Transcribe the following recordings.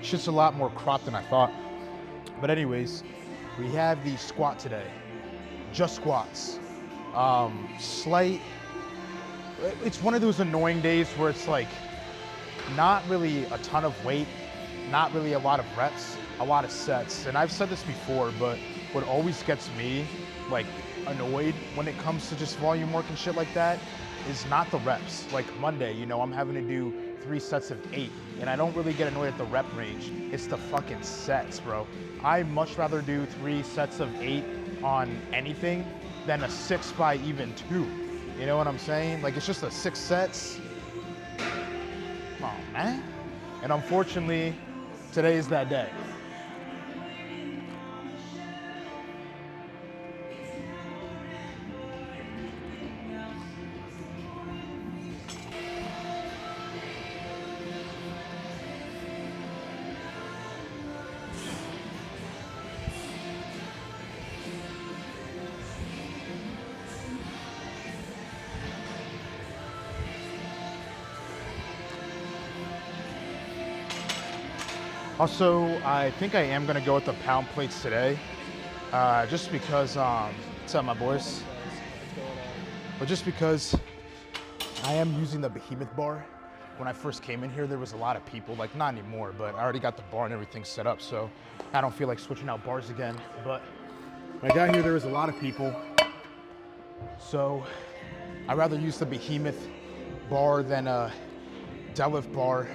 Shit's a lot more cropped than I thought. But anyways, we have the squat today. Just squats. Slight. It's one of those annoying days where it's like not really a ton of weight, not really a lot of reps, a lot of sets. And I've said this before, but what always gets me like annoyed when it comes to just volume work and shit like that is not the reps. Like Monday, you know, I'm having to do 3 sets of 8, and I don't really get annoyed at the rep range. It's the fucking sets, bro. I'd much rather do 3 sets of 8 on anything than a 6 by even 2. You know what I'm saying? Like, it's just a 6 sets. Come on, man. And unfortunately, today is that day. Also, I think I am gonna go with the pound plates today, just because, what's up, my boys? But just because I am using the behemoth bar. When I first came in here, there was a lot of people, like not anymore, but I already got the bar and everything set up, so I don't feel like switching out bars again. But when I got here, there was a lot of people, so I'd rather use the behemoth bar than a deadlift bar,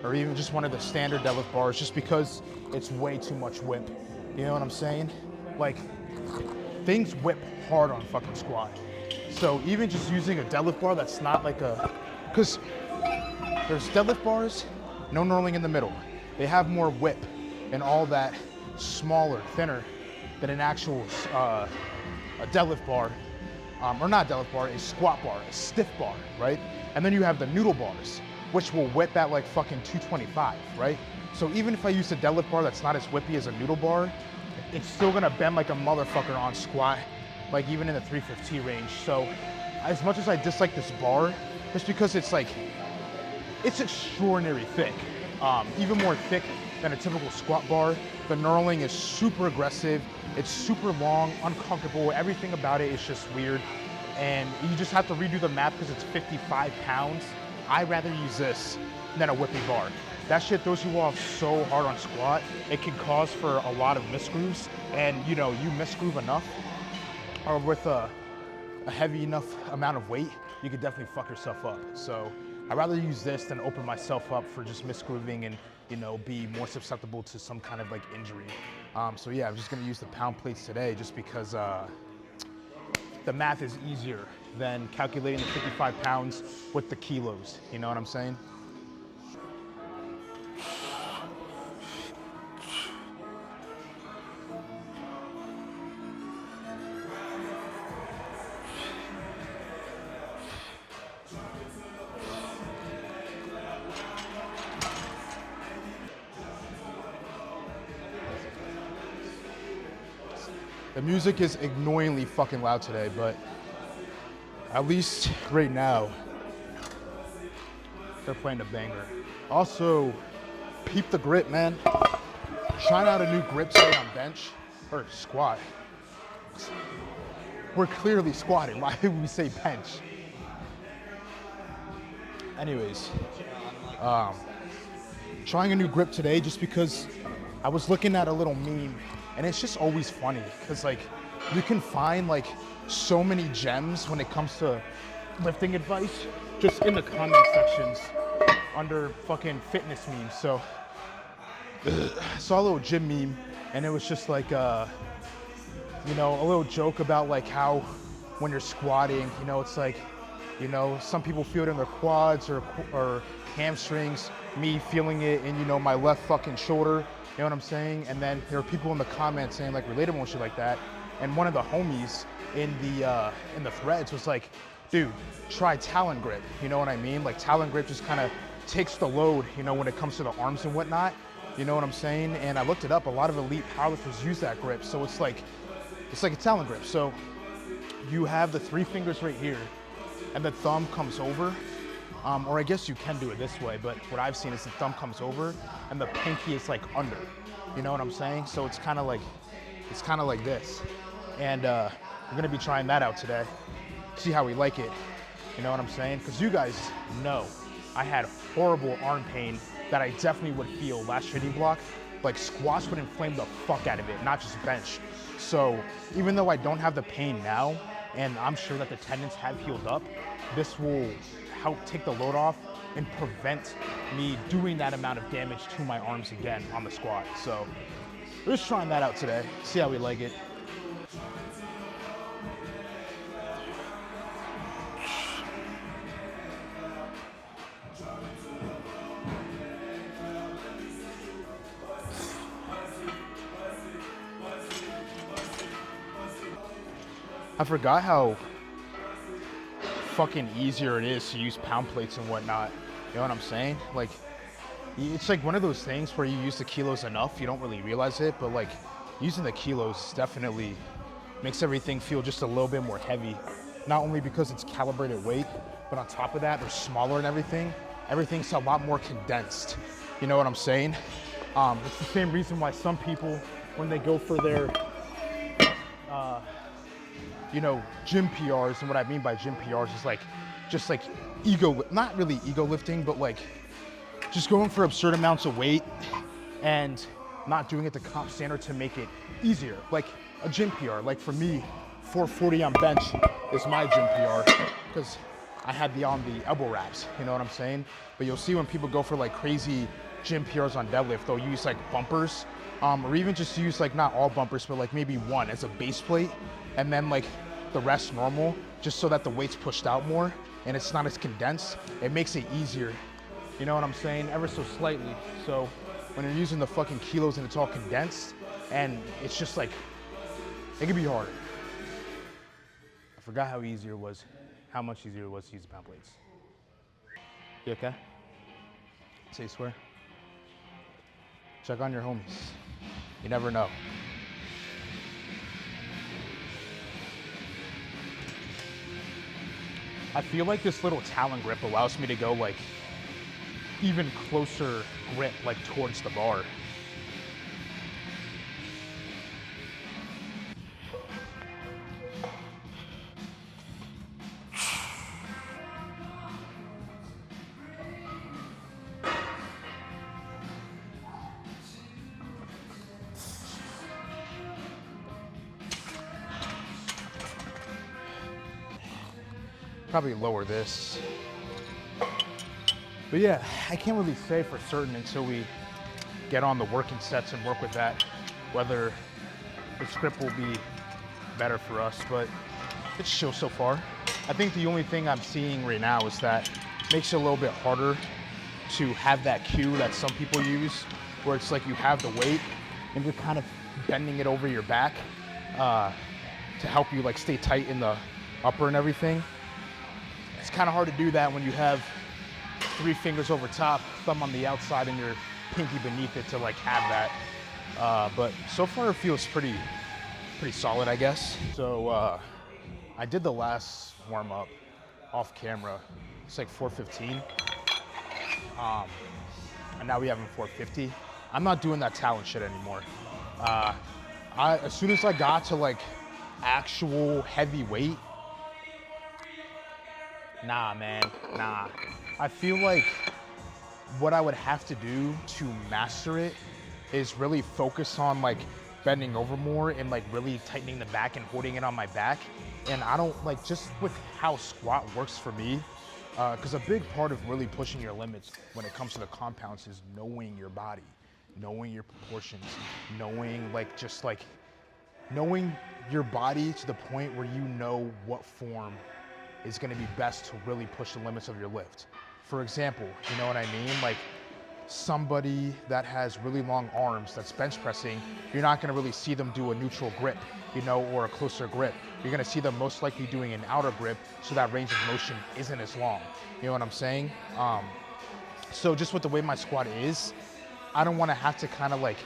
or even just one of the standard deadlift bars, just because it's way too much whip. You know what I'm saying? Like, things whip hard on fucking squat. So even just using a deadlift bar that's not like a, because there's deadlift bars, no knurling in the middle. They have more whip and all that, smaller, thinner than an actual a deadlift bar, or not deadlift bar, a squat bar, a stiff bar, right? And then you have the noodle bars, which will whip at like fucking 225, right? So even if I use a deadlift bar that's not as whippy as a noodle bar, it's still gonna bend like a motherfucker on squat, like even in the 350 range. So as much as I dislike this bar, just because it's like, it's extraordinary thick, even more thick than a typical squat bar. The knurling is super aggressive, it's super long, uncomfortable, everything about it is just weird. And you just have to redo the math because it's 55 pounds. I'd rather use this than a whippy bar. That shit throws you off so hard on squat. It can cause for a lot of misgrooves. And you know, you misgroove enough, or with a heavy enough amount of weight, you could definitely fuck yourself up. So I'd rather use this than open myself up for just misgrooving and, you know, be more susceptible to some kind of like injury. So yeah, I'm just gonna use the pound plates today just because the math is easier than calculating the 55 pounds with the kilos. You know what I'm saying? The music is annoyingly fucking loud today, but at least right now, they're playing a banger. Also, peep the grip, man. Trying out a new grip today on bench, or squat. We're clearly squatting, why did we say bench? Anyways, trying a new grip today just because I was looking at a little meme, and it's just always funny, because like, you can find like so many gems when it comes to lifting advice just in the comment sections under fucking fitness memes. So I saw a little gym meme, and it was just like you know, a little joke about like how when you're squatting, you know, it's like, you know, some people feel it in their quads or hamstrings, me feeling it in, you know, my left fucking shoulder, you know what I'm saying? And then there are people in the comments saying like relatable and shit like that. And one of the homies in the threads was like, dude, try talon grip, you know what I mean? Like talon grip just kind of takes the load, you know, when it comes to the arms and whatnot, you know what I'm saying? And I looked it up, a lot of elite powerlifters use that grip, so it's like a talon grip. So you have the 3 fingers right here, and the thumb comes over. Or I guess you can do it this way, but what I've seen is the thumb comes over and the pinky is like under. You know what I'm saying? So it's kind of like this. And we're gonna be trying that out today. See how we like it. You know what I'm saying? Because you guys know I had horrible arm pain that I definitely would feel last training block. Like squats would inflame the fuck out of it, not just bench. So even though I don't have the pain now, and I'm sure that the tendons have healed up, this will help take the load off and prevent me doing that amount of damage to my arms again on the squat. So we're just trying that out today, see how we like it. I forgot how fucking easier it is to use pound plates and whatnot. You know what I'm saying? Like, it's like one of those things where you use the kilos enough, you don't really realize it, but like using the kilos definitely makes everything feel just a little bit more heavy. Not only because it's calibrated weight, but on top of that, they're smaller and everything. Everything's a lot more condensed. You know what I'm saying? It's the same reason why some people, when they go for their you know, gym PRs, and what I mean by gym PRs is like, just like not really ego lifting, but like just going for absurd amounts of weight and not doing it to comp standard to make it easier. Like a gym PR, like for me, 440 on bench is my gym PR because I had on the elbow wraps, you know what I'm saying? But you'll see when people go for like crazy gym PRs on deadlift, they'll use like bumpers, or even just use like not all bumpers, but like maybe one as a base plate, and then like the rest normal, just so that the weight's pushed out more and it's not as condensed. It makes it easier, you know what I'm saying? Ever so slightly. So when you're using the fucking kilos and it's all condensed, and it's just like, it can be hard. I forgot how easier it was, how much easier it was to use the pound plates. You okay? Say you swear. Check on your homies. You never know. I feel like this little talon grip allows me to go like even closer grip like towards the bar. Probably lower this. But yeah, I can't really say for certain until we get on the working sets and work with that, whether the script will be better for us, but it's chill so far. I think the only thing I'm seeing right now is that it makes it a little bit harder to have that cue that some people use, where it's like you have the weight and you're kind of bending it over your back to help you like stay tight in the upper and everything. It's kind of hard to do that when you have 3 fingers over top, thumb on the outside, and your pinky beneath it to like have that. But so far it feels pretty solid, I guess. So I did the last warm up off camera. It's like 4:15, and now we have him 4:50. I'm not doing that talon shit anymore. As soon as I got to like actual heavy weight, nah, man, nah. I feel like what I would have to do to master it is really focus on like bending over more and like really tightening the back and holding it on my back. And I don't like, just with how squat works for me, because a big part of really pushing your limits when it comes to the compounds is knowing your body, knowing your proportions, knowing like just like knowing your body to the point where you know what form is going to be best to really push the limits of your lift. For example, you know what I mean? Like somebody that has really long arms that's bench pressing, you're not going to really see them do a neutral grip, you know, or a closer grip. You're going to see them most likely doing an outer grip, so that range of motion isn't as long. You know what I'm saying? So just with the way my squat is, I don't want to have to kind of like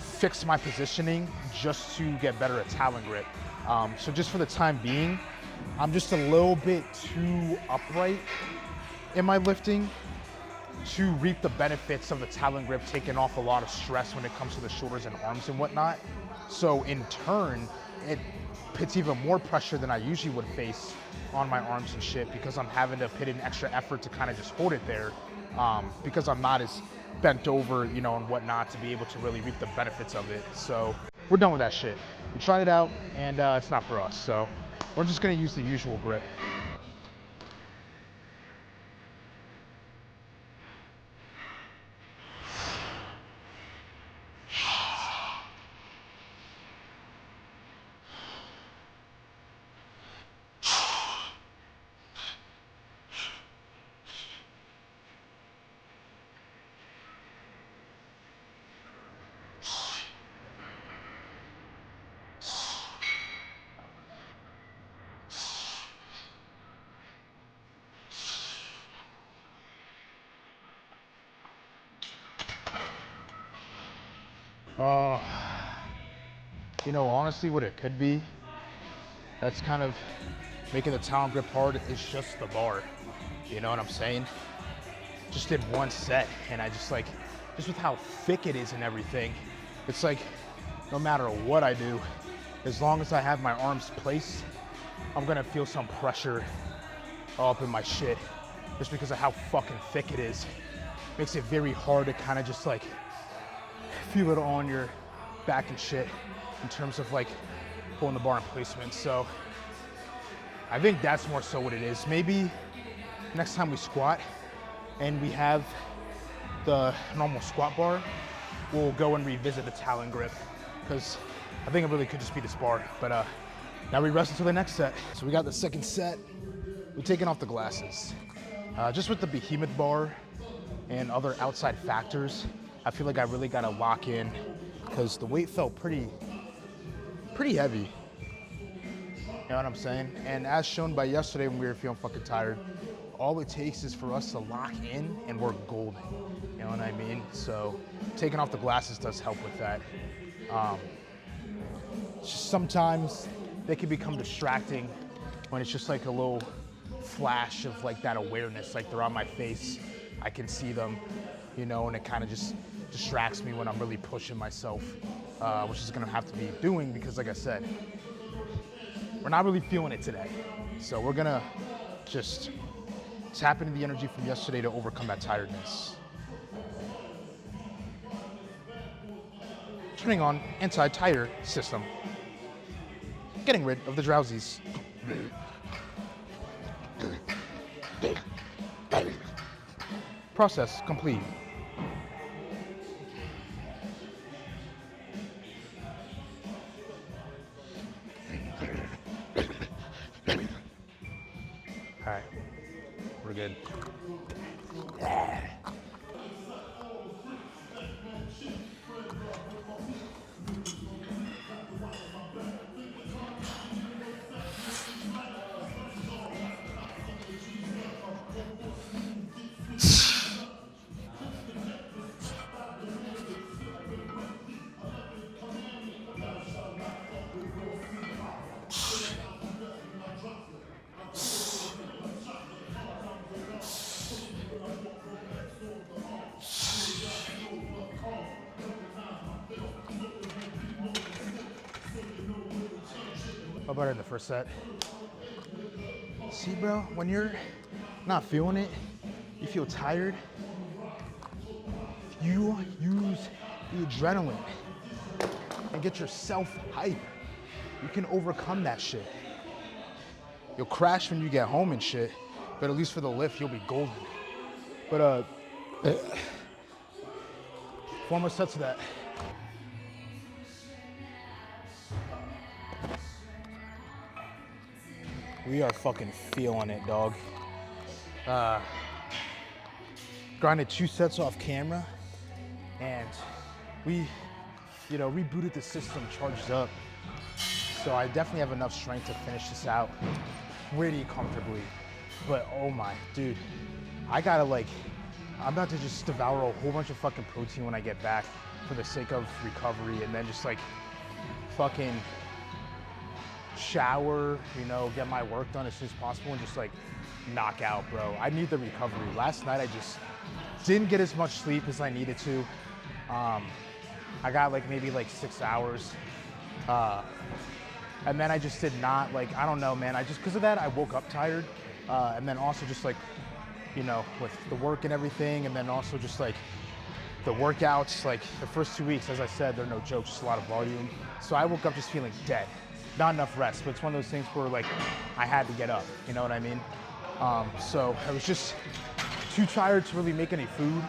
fix my positioning just to get better at talon grip. So just for the time being, I'm just a little bit too upright in my lifting to reap the benefits of the talon grip, taking off a lot of stress when it comes to the shoulders and arms and whatnot. So in turn, it puts even more pressure than I usually would face on my arms and shit, because I'm having to put in extra effort to kind of just hold it there, because I'm not as bent over, you know, and whatnot, to be able to really reap the benefits of it. So we're done with that shit. We tried it out, and it's not for us. So we're just gonna use the usual grip. You know, honestly, what it could be, that's kind of making the talon grip hard, is just the bar. You know what I'm saying? Just did one set, and I just like, just with how thick it is and everything, it's like, no matter what I do, as long as I have my arms placed, I'm gonna feel some pressure up in my shit, just because of how fucking thick it is. Makes it very hard to kind of just like feel it on your back and shit in terms of like pulling the bar in placement. So I think that's more so what it is. Maybe next time we squat and we have the normal squat bar, we'll go and revisit the talon grip, because I think it really could just be this bar. But now we rest until the next set. So we got the second set. We're taking off the glasses. Just with the behemoth bar and other outside factors, I feel like I really gotta lock in, because the weight felt pretty heavy. You know what I'm saying? And as shown by yesterday when we were feeling fucking tired, all it takes is for us to lock in and we're golden. You know what I mean? So taking off the glasses does help with that. Sometimes they can become distracting when it's just like a little flash of like that awareness, like they're on my face, I can see them, you know, and it kind of just distracts me when I'm really pushing myself, which is gonna have to be doing, because like I said, we're not really feeling it today. So we're gonna just tap into the energy from yesterday to overcome that tiredness. Turning on anti-tire system. Getting rid of the drowsies. Process complete. All right, we're good. How about in the first set? See, bro, when you're not feeling it, you feel tired, you use the adrenaline and get yourself hype. You can overcome that shit. You'll crash when you get home and shit, but at least for the lift, you'll be golden. But 4 more sets of that. We are fucking feeling it, dog. Grinded 2 sets off camera, and we, you know, rebooted the system, charged up. So I definitely have enough strength to finish this out pretty comfortably. But oh my, dude, I gotta like, I'm about to just devour a whole bunch of fucking protein when I get back for the sake of recovery, and then just like fucking shower, you know, get my work done as soon as possible and just like knock out, bro. I need the recovery. Last night I just didn't get as much sleep as I needed to. I got like maybe like 6 hours. And then I just did not, like, I don't know, man. Because of that, I woke up tired. And then also just like, you know, with the work and everything, and then also just like the workouts, like the first 2 weeks, as I said, they're no joke, just a lot of volume. So I woke up just feeling dead. Not enough rest, but it's one of those things where like I had to get up, you know what I mean? So I was just too tired to really make any food.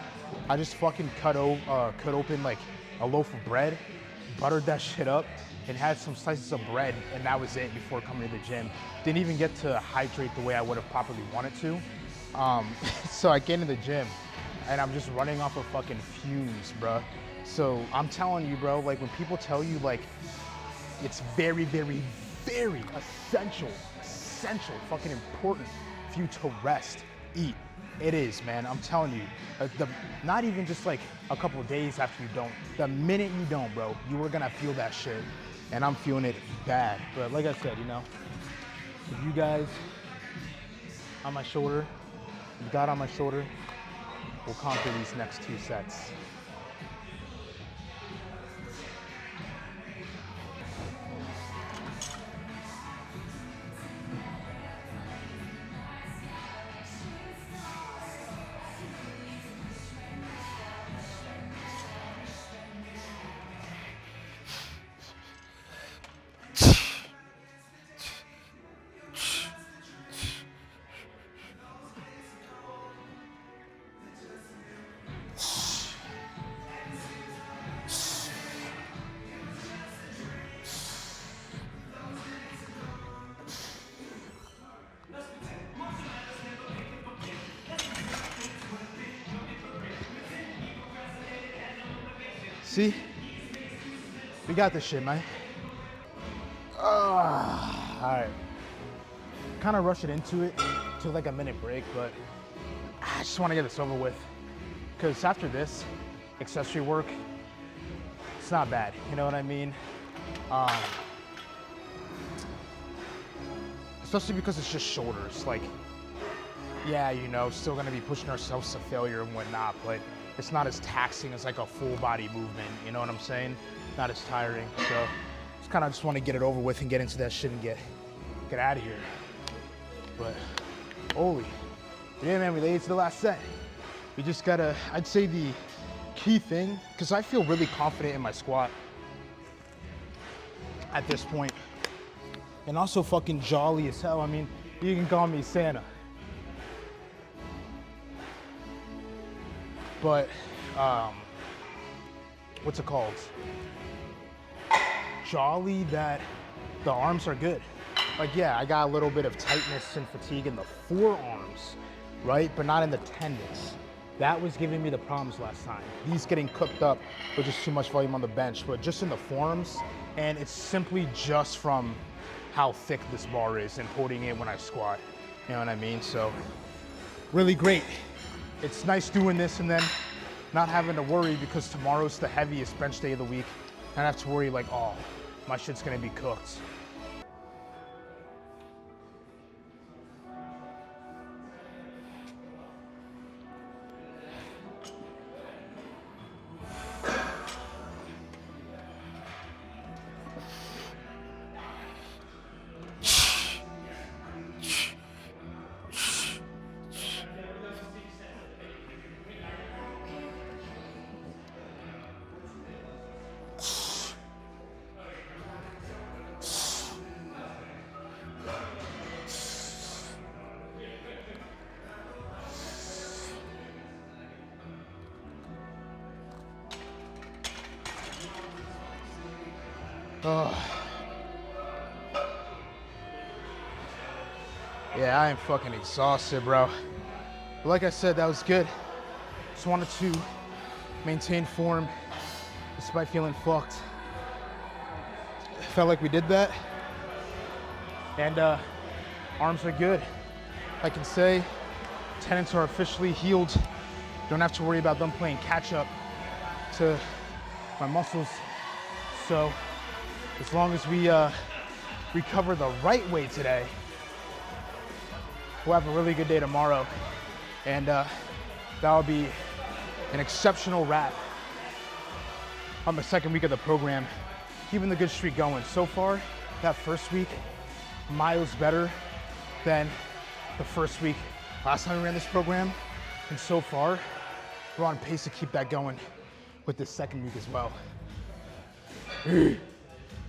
I just fucking cut open like a loaf of bread, buttered that shit up, and had some slices of bread, and that was it before coming to the gym. Didn't even get to hydrate the way I would have properly wanted to. So I get in the gym, and I'm just running off of fucking fumes, bro. So I'm telling you, bro, like when people tell you like it's very, very, very essential, fucking important for you to rest, eat. It is, man, I'm telling you. Not even just like a couple of days after you don't. The minute you don't, bro, you are gonna feel that shit. And I'm feeling it bad. But like I said, you know, if you guys on my shoulder, you got on my shoulder, we'll conquer these next 2 sets. See? We got this shit, man. All right. Kind of rushing into it. Took like a minute break, but I just want to get this over with. Because after this, accessory work, it's not bad. You know what I mean? Especially because it's just shoulders. Like, yeah, you know, still gonna be pushing ourselves to failure and whatnot, but it's not as taxing as like a full body movement, you know what I'm saying? Not as tiring, so just kind of just want to get it over with and get into that shit and get out of here. But holy, yeah, man, related to the last set, we just gotta, I'd say the key thing, because I feel really confident in my squat at this point, and also fucking jolly as hell. I mean, you can call me Santa. But, what's it called? Jolly that the arms are good. Like, yeah, I got a little bit of tightness and fatigue in the forearms, right? But not in the tendons. That was giving me the problems last time. These getting cooked up with just too much volume on the bench, but just in the forearms, and it's simply just from how thick this bar is and holding it when I squat. You know what I mean? So, really great. It's nice doing this and then not having to worry because tomorrow's the heaviest bench day of the week. And I have to worry like, oh, my shit's gonna be cooked. Oh. Yeah, I am fucking exhausted, bro. But like I said, that was good. Just wanted to maintain form despite feeling fucked. Felt like we did that. And arms are good. I can say tendons are officially healed. Don't have to worry about them playing catch up to my muscles. So as long as we recover the right way today, we'll have a really good day tomorrow. And that'll be an exceptional wrap on the second week of the program, keeping the good streak going. So far, that first week, miles better than the first week last time we ran this program. And so far, we're on pace to keep that going with this second week as well.